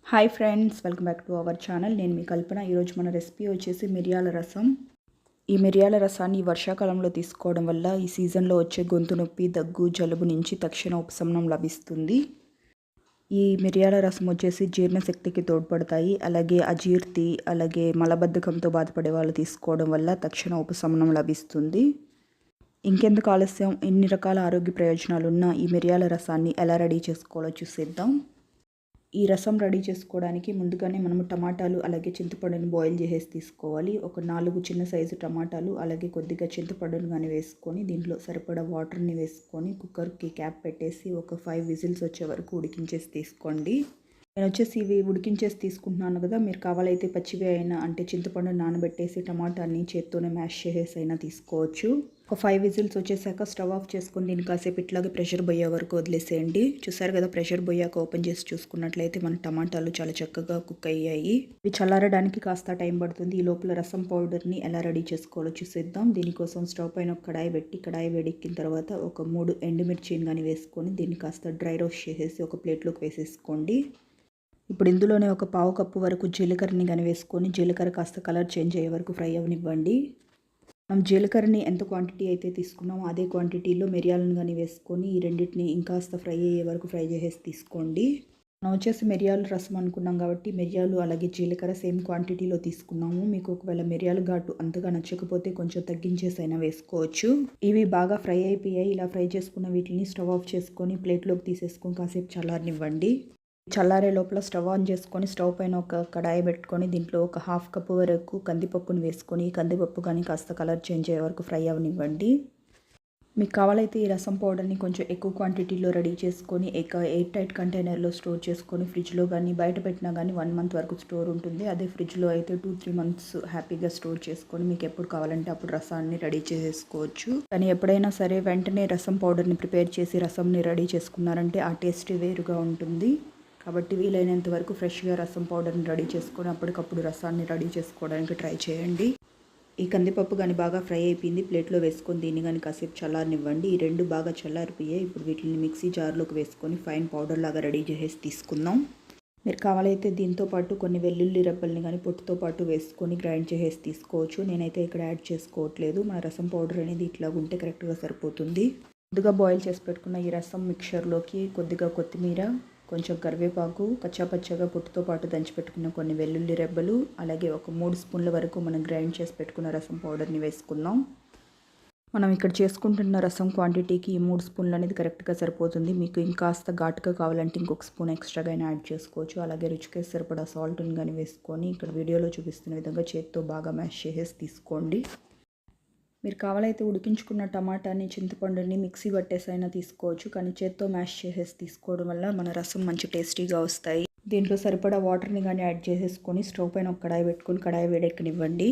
Hi friends, welcome back to our channel. నేను మీ కల్పన. ఈరోజు మన రెసిపీ వచ్చేసి మిరియాల రసం. ఈ మిరియాల రసాన్ని వర్షాకాలంలో తీసుకోవడం వల్ల ఈ సీజన్లో వచ్చే గొంతు నొప్పి, దగ్గు, జలుబు నుంచి తక్షణ ఉపశమనం లభిస్తుంది. ఈ మిరియాల రసం వచ్చేసి జీర్ణశక్తికి తోడ్పడతాయి. అలాగే అజీర్తి, అలాగే మలబద్ధకంతో బాధపడే వాళ్ళు తీసుకోవడం వల్ల తక్షణ ఉపశమనం లభిస్తుంది. ఇంకెందుకు ఆలస్యం, ఇన్ని రకాల ఆరోగ్య ప్రయోజనాలు ఉన్న ఈ మిరియాల రసాన్ని ఎలా రెడీ చేసుకోవాలో చూసేద్దాం. ఈ రసం రెడీ చేసుకోవడానికి ముందుగానే మనము టమాటాలు అలాగే చింతపండుని బాయిల్ చేసేసి తీసుకోవాలి. ఒక 4 చిన్న సైజు టమాటాలు అలాగే కొద్దిగా చింతపండును కానీ వేసుకొని దీంట్లో సరిపడా వాటర్ని వేసుకొని కుక్కర్కి క్యాప్ పెట్టేసి ఒక 5 విజిల్స్ వచ్చే వరకు ఉడికించేసి తీసుకోండి. నేను వచ్చేసి ఇవి ఉడికించేసి తీసుకుంటున్నాను కదా, మీరు కావాలైతే పచ్చివి అయినా అంటే చింతపండు నానబెట్టేసి టమాటాని చేత్తోనే మ్యాష్ చేసేసి అయినా తీసుకోవచ్చు. ఒక 5 విజిల్స్ వచ్చేసాక స్టవ్ ఆఫ్ చేసుకొని దీన్ని కాసేపు ఇట్లాగే ప్రెషర్ పోయే వరకు వదిలేసేయండి. చూసారు కదా, ప్రెషర్ పోయాక ఓపెన్ చేసి చూసుకున్నట్లయితే మన టమాటాలు చాలా చక్కగా కుక్ అయ్యాయి. ఇవి చల్లారడానికి కాస్త టైం పడుతుంది. ఈ లోపల రసం పౌడర్ని ఎలా రెడీ చేసుకోవాలో చూసేద్దాం. దీనికోసం స్టవ్ పైన ఒక కడాయి పెట్టి, కడాయి వేడెక్కిన తర్వాత ఒక 3 ఎండుమిర్చిని కానీ వేసుకొని దీన్ని కాస్త డ్రై రోస్ట్ చేసేసి ఒక ప్లేట్లోకి వేసేసుకోండి. ఇప్పుడు ఇందులోనే ఒక 1/2 కప్పు వరకు జీలకర్రని కానీ వేసుకొని జీలకర్ర కాస్త కలర్ చేంజ్ అయ్యే వరకు ఫ్రై అవ్వనివ్వండి. మనం జీలకర్రని ఎంత క్వాంటిటీ అయితే తీసుకున్నామో అదే క్వాంటిటీలో మిరియాలను కానీ వేసుకొని ఈ రెండింటిని ఇంకాస్త ఫ్రై అయ్యే వరకు ఫ్రై చేసేసి తీసుకోండి. మనం వచ్చేసి మిరియాల రసం అనుకున్నాం కాబట్టి మిరియాలు అలాగే జీలకర్ర సేమ్ క్వాంటిటీలో తీసుకున్నాము. మీకు ఒకవేళ మిరియాల ఘాటు అంతగా నచ్చకపోతే కొంచెం తగ్గించేసైనా వేసుకోవచ్చు. ఇవి బాగా ఫ్రై అయిపోయాయి. ఇలా ఫ్రై చేసుకున్న వీటిని స్టవ్ ఆఫ్ చేసుకొని ప్లేట్లోకి తీసేసుకొని కాసేపు చల్లారనివ్వండి. చల్లారే లోపల స్టవ్ ఆన్ చేసుకొని స్టవ్ పైన ఒక కడాయి పెట్టుకొని దీంట్లో ఒక 1/2 కప్పు వరకు కందిపప్పుని వేసుకొని కందిపప్పు కానీ కాస్త కలర్ చేంజ్ అయ్యే వరకు ఫ్రై అవ్వనివ్వండి. మీకు కావాలైతే ఈ రసం పౌడర్ని కొంచెం ఎక్కువ క్వాంటిటీలో రెడీ చేసుకొని ఎయిర్ టైట్ కంటైనర్లో స్టోర్ చేసుకొని ఫ్రిడ్జ్లో కానీ బయట పెట్టినా కానీ 1 మంత్ వరకు స్టోర్ ఉంటుంది. అదే ఫ్రిడ్జ్లో అయితే 2-3 మంత్స్ హ్యాపీగా స్టోర్ చేసుకొని మీకు ఎప్పుడు కావాలంటే అప్పుడు రసాన్ని రెడీ చేసేసుకోవచ్చు. కానీ ఎప్పుడైనా సరే వెంటనే రసం పౌడర్ని ప్రిపేర్ చేసి రసంని రెడీ చేసుకున్నారంటే ఆ టేస్ట్ వేరుగా ఉంటుంది. కాబట్టి వీలైనంత వరకు ఫ్రెష్గా రసం పౌడర్ని రెడీ చేసుకొని అప్పటికప్పుడు రసాన్ని రెడీ చేసుకోవడానికి ట్రై చేయండి. ఈ కందిపప్పు కానీ బాగా ఫ్రై అయిపోయింది. ప్లేట్లో వేసుకొని దీన్ని కానీ కాసేపు చల్లారనివ్వండి. ఈ రెండు బాగా చల్లారిపోయాయి. ఇప్పుడు వీటిని మిక్సీ జార్లోకి వేసుకొని ఫైన్ పౌడర్ లాగా రెడీ చేసేసి తీసుకుందాం. మీరు కావాలైతే దీంతో పాటు కొన్ని వెల్లుల్లి రెబ్బల్ని కానీ పొట్టుతో పాటు వేసుకొని గ్రైండ్ చేసేసి తీసుకోవచ్చు. నేనైతే ఇక్కడ యాడ్ చేసుకోవట్లేదు. మన రసం పౌడర్ అనేది ఇట్లా ఉంటే కరెక్ట్గా సరిపోతుంది. ముందుగా బాయిల్ చేసి పెట్టుకున్న ఈ రసం మిక్చర్లోకి కొద్దిగా కొత్తిమీర, కొంచెం కరివేపాకు, కచ్చాపచ్చగా పొట్టుతో పాటు దంచిపెట్టుకున్న కొన్ని వెల్లుల్లి రెబ్బలు, అలాగే ఒక 3 స్పూన్ల వరకు మనం గ్రైండ్ చేసి పెట్టుకున్న రసం పౌడర్ని వేసుకుందాం. మనం ఇక్కడ చేసుకుంటున్న రసం క్వాంటిటీకి ఈ 3 స్పూన్లు అనేది కరెక్ట్గా సరిపోతుంది. మీకు ఇంకాస్త ఘాటుగా కావాలంటే ఇంకొక స్పూన్ ఎక్స్ట్రాగా యాడ్ చేసుకోవచ్చు. అలాగే రుచికి సరిపడా సాల్ట్ని కానీ వేసుకొని ఇక్కడ వీడియోలో చూపిస్తున్న విధంగా చేత్తో బాగా మ్యాష్ చేసేసి తీసుకోండి. మీరు కావాలైతే ఉడికించుకున్న టమాటాని, చింతపండుని మిక్సీ పట్టేసైనా తీసుకోవచ్చు. కానీ చేత్తో మ్యాష్ చేసేసి తీసుకోవడం వల్ల మన రసం మంచి టేస్టీగా వస్తాయి. దీంట్లో సరిపడా వాటర్ని కానీ యాడ్ చేసేసుకొని స్టవ్ పైన ఒక కడాయి పెట్టుకొని కడాయి వేడెక్కనివ్వండి.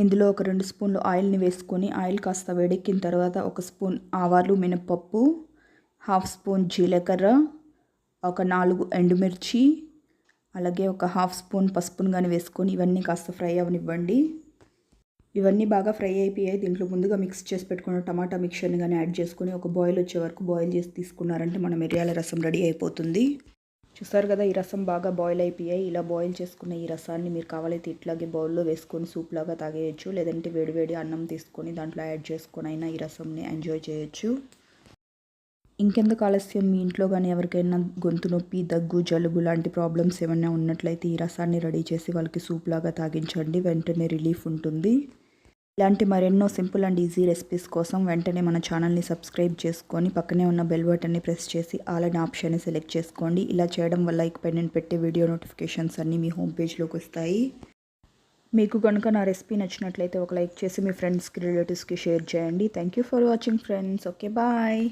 ఇందులో ఒక 2 స్పూన్లు ఆయిల్ని వేసుకొని ఆయిల్ కాస్త వేడెక్కిన తర్వాత ఒక స్పూన్ ఆవాలు, మినపప్పు, 1/2 స్పూన్ జీలకర్ర, ఒక 4 ఎండుమిర్చి, అలాగే ఒక 1/2 స్పూన్ పసుపును కానీ వేసుకొని ఇవన్నీ కాస్త ఫ్రై అవ్వనివ్వండి. ఇవన్నీ బాగా ఫ్రై అయిపోయాయి. దీంట్లో ముందుగా మిక్స్ చేసి పెట్టుకున్న టమాటా మిక్చర్ని కానీ యాడ్ చేసుకొని ఒక బాయిల్ వచ్చే వరకు బాయిల్ చేసి తీసుకున్నారంటే మన మిరియాల రసం రెడీ అయిపోతుంది. చూసారు కదా, ఈ రసం బాగా బాయిల్ అయిపోయాయి. ఇలా బాయిల్ చేసుకున్న ఈ రసాన్ని మీరు కావాలైతే ఇట్లాగే బౌల్లో వేసుకొని సూప్ లాగా తాగేయచ్చు. లేదంటే వేడివేడి అన్నం తీసుకొని దాంట్లో యాడ్ చేసుకొని అయినా ఈ రసంని ఎంజాయ్ చేయొచ్చు. ఇంకెందుకు ఆలస్యం, మీ ఇంట్లో కానీ ఎవరికైనా గొంతు నొప్పి, దగ్గు, జలుబు లాంటి ప్రాబ్లమ్స్ ఏమైనా ఉన్నట్లయితే ఈ రసాన్ని రెడీ చేసి వాళ్ళకి సూప్ లాగా తాగించండి. వెంటనే రిలీఫ్ ఉంటుంది. ఇలాంటి మరెన్నో సింపుల్ అండ్ ఈజీ రెసిపీస్ కోసం వెంటనే మన ఛానల్ని సబ్స్క్రైబ్ చేసుకొని పక్కనే ఉన్న బెల్ బటన్ని ప్రెస్ చేసి ఆల్ అనే ఆప్షన్ని సెలెక్ట్ చేసుకోండి. ఇలా చేయడం వల్ల ఇకపై నేను పెట్టే వీడియో నోటిఫికేషన్స్ అన్నీ మీ హోమ్ పేజ్లోకి వస్తాయి. మీకు కనుక నా రెసిపీ నచ్చినట్లయితే ఒక లైక్ చేసి మీ ఫ్రెండ్స్కి, రిలేటివ్స్కి షేర్ చేయండి. Thank you for watching friends. Okay, bye.